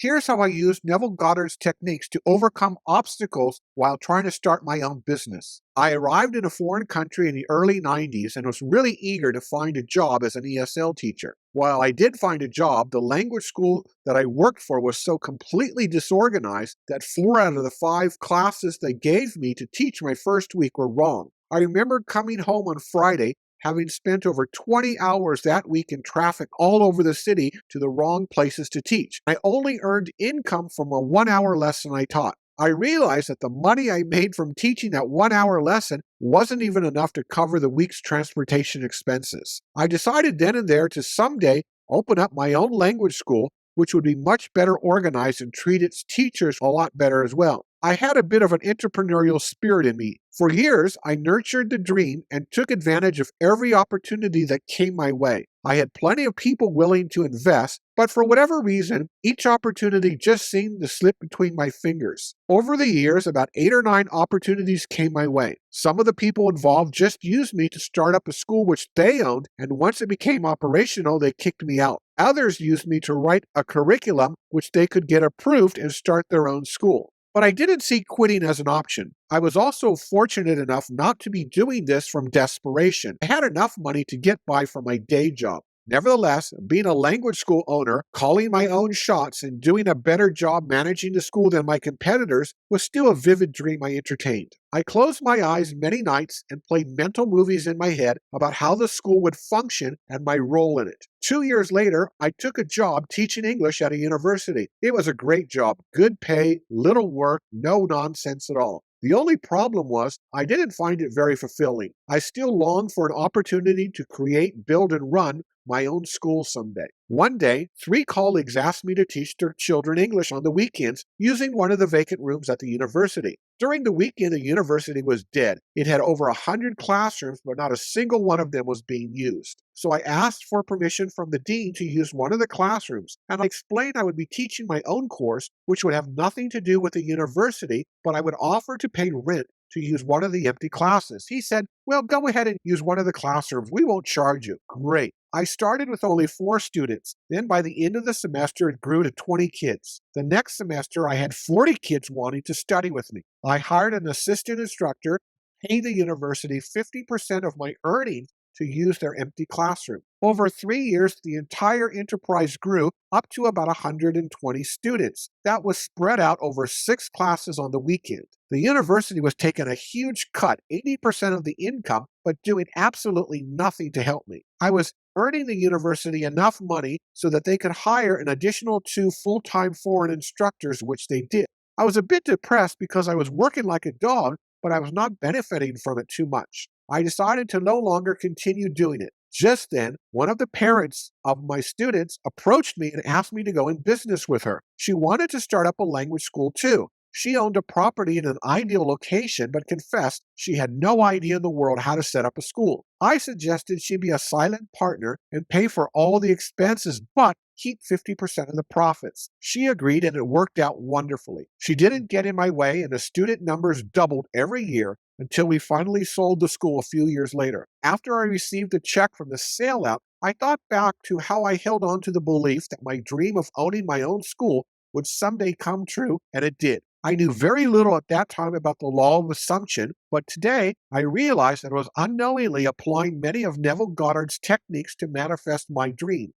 Here's how I used Neville Goddard's techniques to overcome obstacles while trying to start my own business. I arrived in a foreign country in the early 90s and was really eager to find a job as an ESL teacher. While I did find a job, the language school that I worked for was so completely disorganized that 4 out of the 5 classes they gave me to teach my first week were wrong. I remember coming home on Friday, having spent over 20 hours that week in traffic all over the city to the wrong places to teach. I only earned income from a 1-hour lesson I taught. I realized that the money I made from teaching that 1-hour lesson wasn't even enough to cover the week's transportation expenses. I decided then and there to someday open up my own language school, which would be much better organized and treat its teachers a lot better as well. I had a bit of an entrepreneurial spirit in me. For years, I nurtured the dream and took advantage of every opportunity that came my way. I had plenty of people willing to invest, but for whatever reason, each opportunity just seemed to slip between my fingers. Over the years, about 8 or 9 opportunities came my way. Some of the people involved just used me to start up a school which they owned, and once it became operational, they kicked me out. Others used me to write a curriculum which they could get approved and start their own school. But I didn't see quitting as an option. I was also fortunate enough not to be doing this from desperation. I had enough money to get by from my day job. Nevertheless, being a language school owner, calling my own shots, and doing a better job managing the school than my competitors was still a vivid dream I entertained. I closed my eyes many nights and played mental movies in my head about how the school would function and my role in it. 2 years later, I took a job teaching English at a university. It was a great job, good pay, little work, no nonsense at all. The only problem was I didn't find it very fulfilling. I still longed for an opportunity to create, build, and run my own school someday. One day, 3 colleagues asked me to teach their children English on the weekends using one of the vacant rooms at the university. During the weekend, the university was dead. It had over 100 classrooms, but not a single one of them was being used. So I asked for permission from the dean to use one of the classrooms, and I explained I would be teaching my own course, which would have nothing to do with the university, but I would offer to pay rent to use one of the empty classes. He said, "Well, go ahead and use one of the classrooms. We won't charge you." Great. I started with only 4 students. Then by the end of the semester, it grew to 20 kids. The next semester, I had 40 kids wanting to study with me. I hired an assistant instructor, paid the university 50% of my earnings to use their empty classroom. Over 3 years, the entire enterprise grew up to about 120 students. That was spread out over 6 classes on the weekend. The university was taking a huge cut, 80% of the income, but doing absolutely nothing to help me. I was earning the university enough money so that they could hire an additional 2 full-time foreign instructors, which they did. I was a bit depressed because I was working like a dog, but I was not benefiting from it too much. I decided to no longer continue doing it. Just then, one of the parents of my students approached me and asked me to go in business with her. She wanted to start up a language school too. She owned a property in an ideal location, but confessed she had no idea in the world how to set up a school. I suggested she be a silent partner and pay for all the expenses, but keep 50% of the profits. She agreed, and it worked out wonderfully. She didn't get in my way, and the student numbers doubled every year until we finally sold the school a few years later. After I received a check from the sale out, I thought back to how I held on to the belief that my dream of owning my own school would someday come true, and it did. I knew very little at that time about the law of assumption, but today I realized that I was unknowingly applying many of Neville Goddard's techniques to manifest my dream.